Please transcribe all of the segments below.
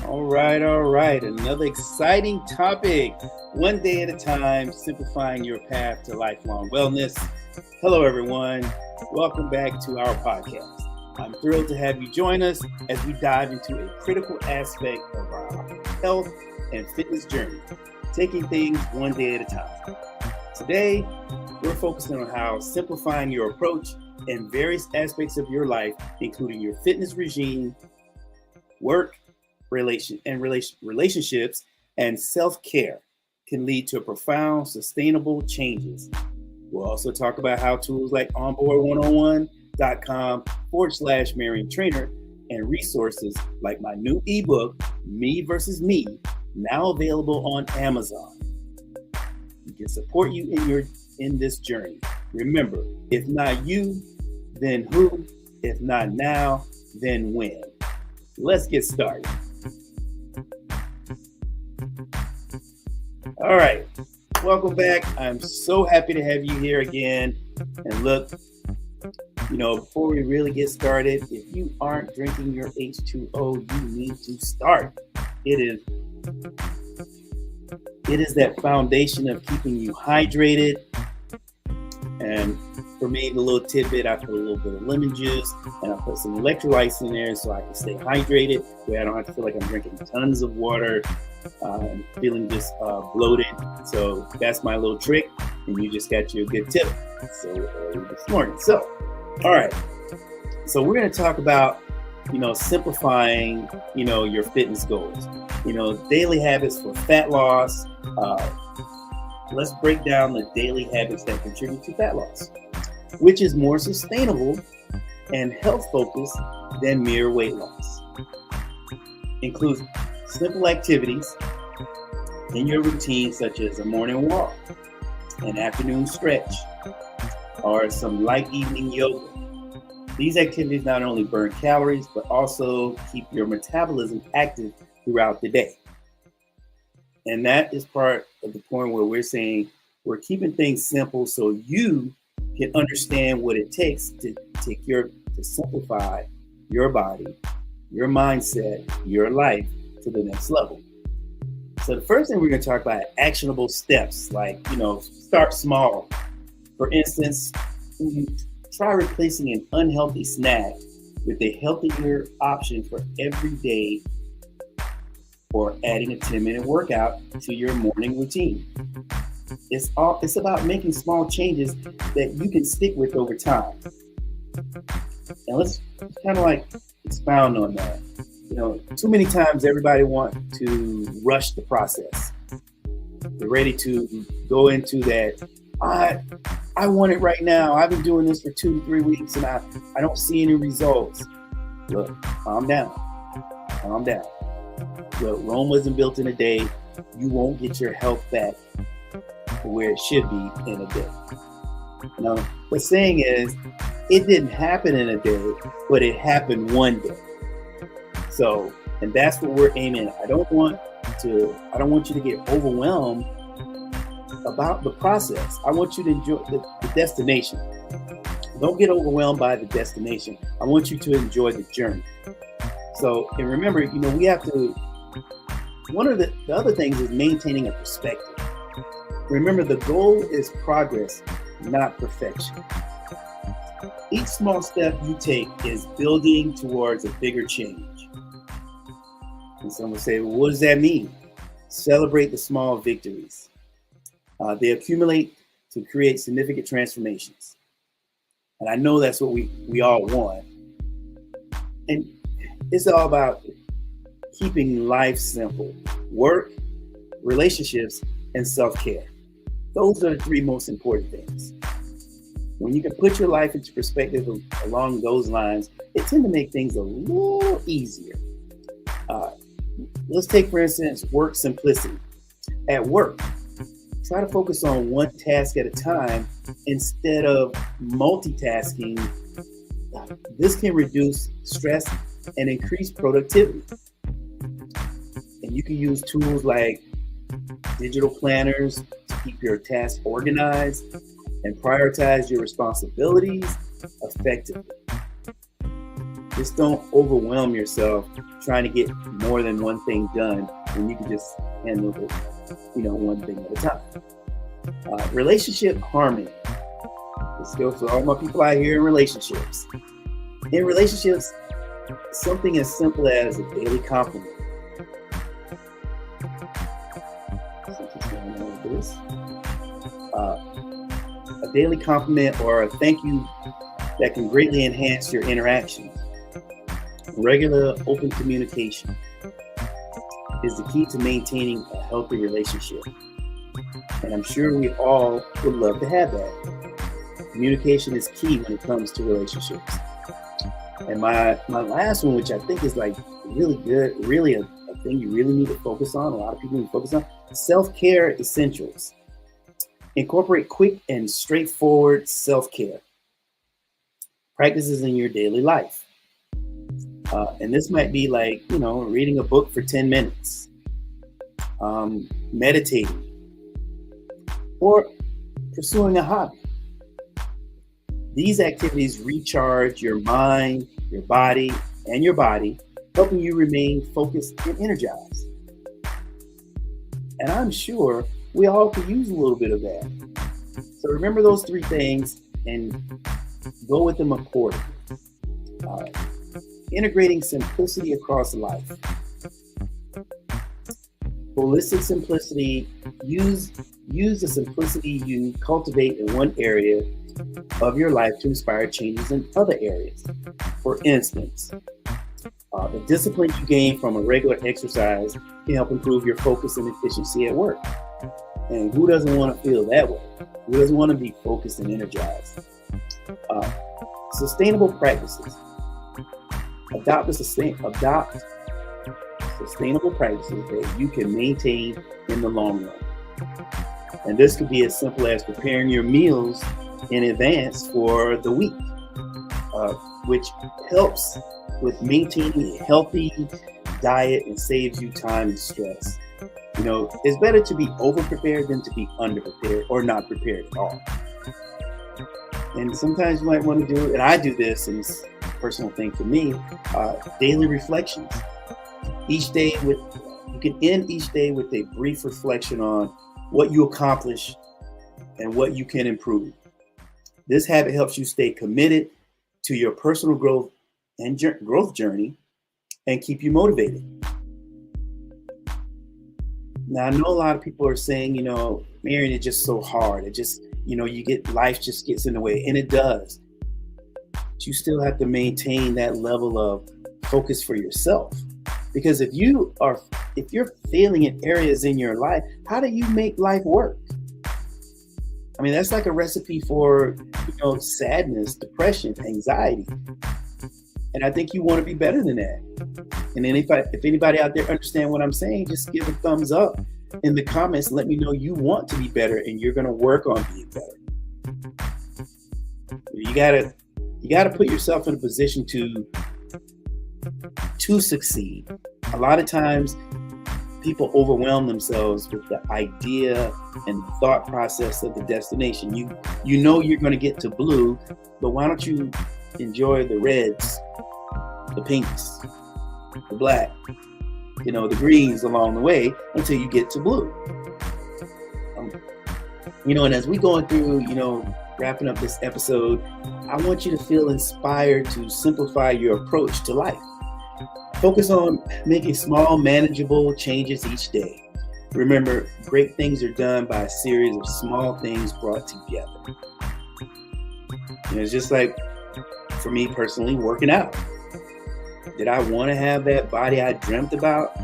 All right. Another exciting topic. One day at a time, simplifying your path to lifelong wellness. Hello, everyone. Welcome back to our podcast. I'm thrilled to have you join us as we dive into a critical aspect of our health and fitness journey, taking things one day at a time. Today, we're focusing on how simplifying your approach in various aspects of your life, including your fitness regime, work, relationships, and self-care can lead to profound, sustainable changes. We'll also talk about how tools like onboard101.com/Marion Trainer and resources like my new ebook, Me versus Me, now available on Amazon. We can support you in this journey. Remember, if not you, then who? If not now, then when? Let's get started. All right, welcome back. I'm so happy to have you here again. And look, before we really get started, if you aren't drinking your H2O, you need to start. It is that foundation of keeping you hydrated. And for me, the little tidbit, I put a little bit of lemon juice and I put some electrolytes in there so I can stay hydrated, where I don't have to feel like I'm drinking tons of water and feeling just bloated. So that's my little trick, and you just got your good tip. So this morning. So, all right. So we're going to talk about, simplifying, your fitness goals. Daily habits for fat loss. Let's break down the daily habits that contribute to fat loss, which is more sustainable and health-focused than mere weight loss. Includes simple activities in your routine, such as a morning walk, an afternoon stretch, or some light evening yoga. These activities not only burn calories, but also keep your metabolism active throughout the day. And that is part of the point where we're saying we're keeping things simple so you can understand what it takes to simplify your body, your mindset, your life to the next level. So the first thing we're going to talk about are actionable steps, like, start small. For instance, try replacing an unhealthy snack with a healthier option for every day, or adding a 10-minute workout to your morning routine. It's about making small changes that you can stick with over time. And let's kind of like expound on that. Too many times everybody wants to rush the process. They're ready to go into that, I want it right now. I've been doing this for 2 to 3 weeks and I don't see any results. Look, calm down. Well, Rome wasn't built in a day. You won't get your health back to where it should be in a day. Now, the saying is, it didn't happen in a day, but it happened one day. So, and that's what we're aiming at. I don't want you to get overwhelmed about the process. I want you to enjoy the destination. Don't get overwhelmed by the destination. I want you to enjoy the journey. So, and remember, we have to, one of the other things is maintaining a perspective. Remember, the goal is progress, not perfection. Each small step you take is building towards a bigger change. And some will say, well, what does that mean? Celebrate the small victories. They accumulate to create significant transformations. And I know that's what we all want. And it's all about keeping life simple: work, relationships, and self-care. Those are the 3 most important things. When you can put your life into perspective along those lines, it tends to make things a little easier. Let's take, for instance, work simplicity. At work, try to focus on one task at a time instead of multitasking. This can reduce stress and increase productivity. And you can use tools like digital planners to keep your tasks organized and prioritize your responsibilities effectively. Just don't overwhelm yourself trying to get more than one thing done when you can just handle it, one thing at a time. Relationship harmony. This goes to all my people out here in relationships. In relationships, something as simple as a daily compliment. Something's going on with this. A daily compliment or a thank you that can greatly enhance your interactions. Regular open communication is the key to maintaining a healthy relationship. And I'm sure we all would love to have that. Communication is key when it comes to relationships. And my last one, which I think is like really good, really a thing you really need to focus on, a lot of people need to focus on, self-care essentials. Incorporate quick and straightforward self-care practices in your daily life. And this might be like, reading a book for 10 minutes, meditating, or pursuing a hobby. These activities recharge your mind, your body, helping you remain focused and energized. And I'm sure we all could use a little bit of that. So remember those three things and go with them accordingly. Integrating simplicity across life. Holistic simplicity, use the simplicity you cultivate in one area of your life to inspire changes in other areas. For instance, the discipline you gain from a regular exercise can help improve your focus and efficiency at work. And who doesn't want to feel that way? Who doesn't want to be focused and energized? Sustainable practices. Adopt sustainable practices that you can maintain in the long run. And this could be as simple as preparing your meals in advance for the week, which helps with maintaining a healthy diet and saves you time and stress. It's better to be over-prepared than to be under-prepared or not prepared at all. And sometimes you might want to do, and I do this, and it's a personal thing for me, daily reflections. You can end each day with a brief reflection on what you accomplish and what you can improve. This habit helps you stay committed to your personal growth and growth journey and keep you motivated. Now, I know a lot of people are saying, Marion, it's just so hard. It just, life just gets in the way, and it does. But you still have to maintain that level of focus for yourself. Because if you're failing in areas in your life, how do you make life work? I mean, that's like a recipe for, sadness, depression, anxiety. And I think you want to be better than that. And then if anybody out there understand what I'm saying, just give a thumbs up in the comments. Let me know you want to be better and you're going to work on being better. You gotta put yourself in a position to succeed. A lot of times people overwhelm themselves with the idea and the thought process of the destination. You know you're going to get to blue, but why don't you enjoy the reds, the pinks, the black, the greens along the way until you get to blue. And as we going through, wrapping up this episode, I want you to feel inspired to simplify your approach to life. Focus on making small, manageable changes each day. Remember, great things are done by a series of small things brought together. It's just like, for me personally, working out. Did I want to have that body I dreamt about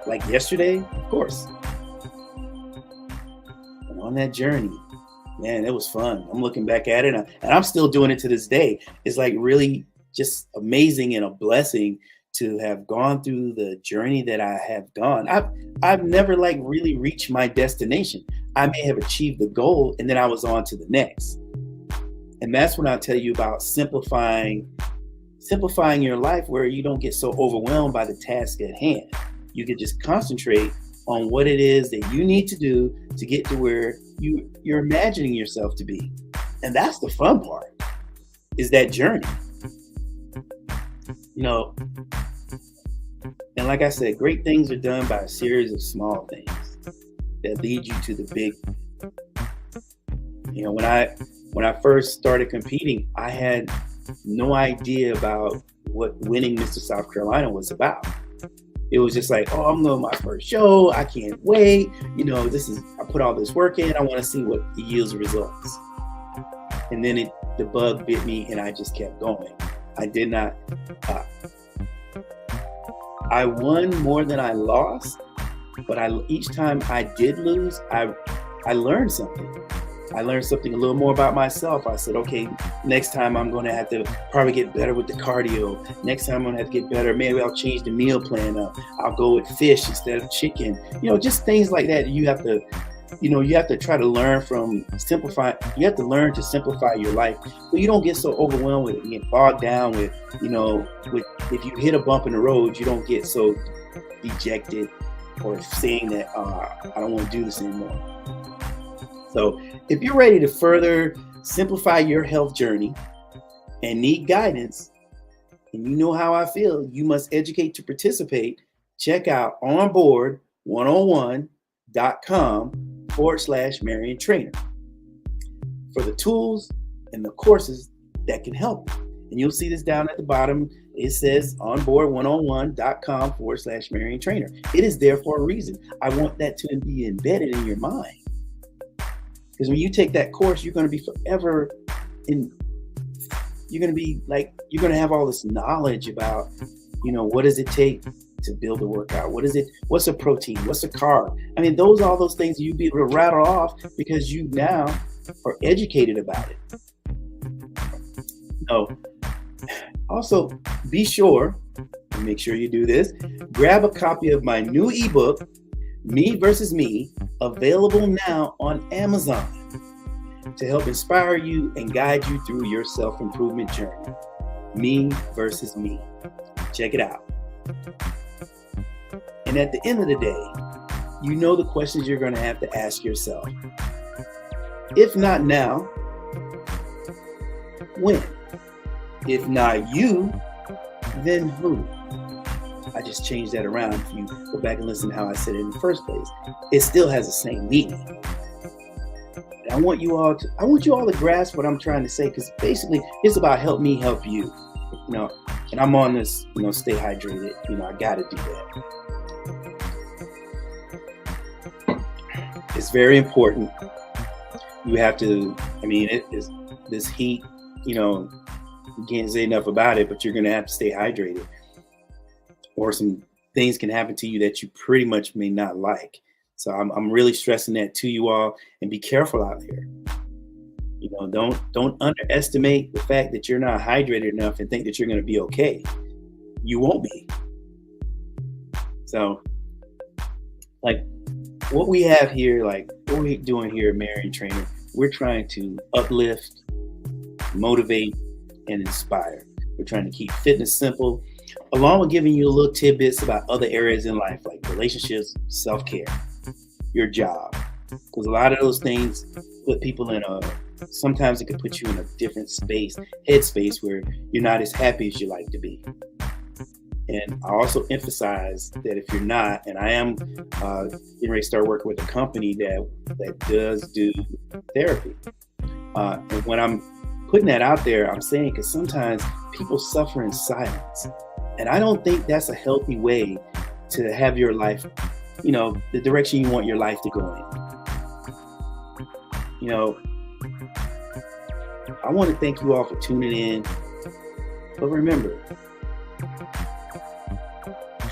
like yesterday? Of course. And on that journey, man, it was fun. I'm looking back at it, and I'm still doing it to this day. It's like really just amazing and a blessing to have gone through the journey that I have gone. I've never really reached my destination. I may have achieved the goal and then I was on to the next. And that's when I'll tell you about simplifying your life, where you don't get so overwhelmed by the task at hand. You can just concentrate on what it is that you need to do to get to where you're imagining yourself to be. And that's the fun part, is that journey. You know, and like I said, great things are done by a series of small things that lead you to the big. You know, when I first started competing, I had no idea about what winning Mr. South Carolina was about. It was just like, oh, I'm going to my first show. I can't wait. You know, I put all this work in. I want to see what yields results. And then the bug bit me and I just kept going. I did not, I won more than I lost, but each time I did lose, I learned something. I learned something a little more about myself. I said, okay, next time I'm going to have to probably get better with the cardio. Next time I'm going to have to get better. Maybe I'll change the meal plan up. I'll go with fish instead of chicken. You know, just things like that. You have to try to learn from simplify. You have to learn to simplify your life, but you don't get so overwhelmed with it. You get bogged down with, if you hit a bump in the road, you don't get so dejected or saying that I don't want to do this anymore. So if you're ready to further simplify your health journey and need guidance, and you know how I feel, you must educate to participate. Check out onboard101.com/Marion Trainer for the tools and the courses that can help you. And you'll see this down at the bottom. It says onboard101.com/Marion Trainer. It is there for a reason. I want that to be embedded in your mind. Because when you take that course, you're going to be forever you're going to have all this knowledge about, what does it take to build a workout? What's a protein? What's a carb? I mean, all those things you'll be able to rattle off because you now are educated about it. Also, be sure, and make sure you do this, grab a copy of my new ebook, Me Versus Me, available now on Amazon to help inspire you and guide you through your self-improvement journey. Me Versus Me. Check it out. And at the end of the day, you know the questions you're going to have to ask yourself. If not now, when? If not you, then who? I just changed that around. If you go back and listen to how I said it in the first place, it still has the same meaning. And I want you all to grasp what I'm trying to say, because basically it's about help me help you. And I'm on this, stay hydrated. I got to do that. It's very important. You have to. It is this heat. You can't say enough about it, but you're going to have to stay hydrated. Or some things can happen to you that you pretty much may not like. So I'm really stressing that to you all, and be careful out there. Don't underestimate the fact that you're not hydrated enough and think that you're going to be okay. You won't be. So, what we have here, what we're doing here at Marion Trainer, we're trying to uplift, motivate, and inspire. We're trying to keep fitness simple, along with giving you a little tidbits about other areas in life, like relationships, self-care, your job. Because a lot of those things put people sometimes it can put you in a different headspace where you're not as happy as you like to be. And I also emphasize that if you're not, and I am getting ready to start working with a company that does do therapy. And when I'm putting that out there, I'm saying, because sometimes people suffer in silence. And I don't think that's a healthy way to have your life, the direction you want your life to go in. I want to thank you all for tuning in. But remember,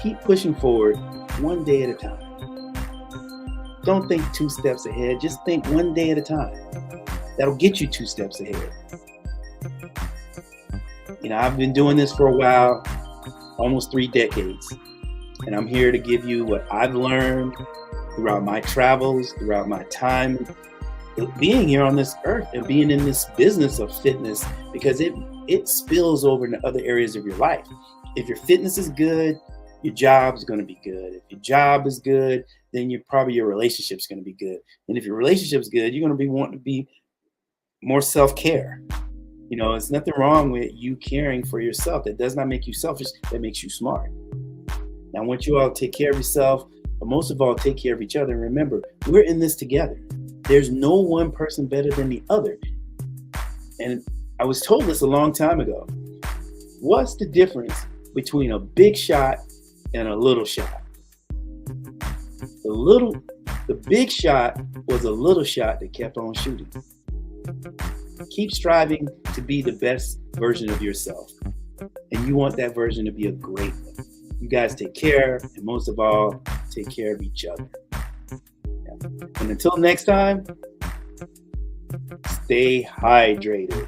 keep pushing forward one day at a time. Don't think 2 steps ahead. Just think one day at a time. That'll get you 2 steps ahead. I've been doing this for a while, almost 3 decades. And I'm here to give you what I've learned throughout my travels, throughout my time being here on this earth and being in this business of fitness, because it spills over into other areas of your life. If your fitness is good, your job is going to be good. If your job is good, then your relationship is going to be good. And if your relationship is good, you're going to be wanting to be more self-care. You know, it's nothing wrong with you caring for yourself. That does not make you selfish. That makes you smart. Now, I want you all to take care of yourself, but most of all, take care of each other. And remember, we're in this together. There's no one person better than the other. And I was told this a long time ago. What's the difference between a big shot and a little shot? The big shot was a little shot that kept on shooting. Keep striving to be the best version of yourself. And you want that version to be a great one. You guys take care, and most of all, take care of each other. Yeah. And until next time, stay hydrated.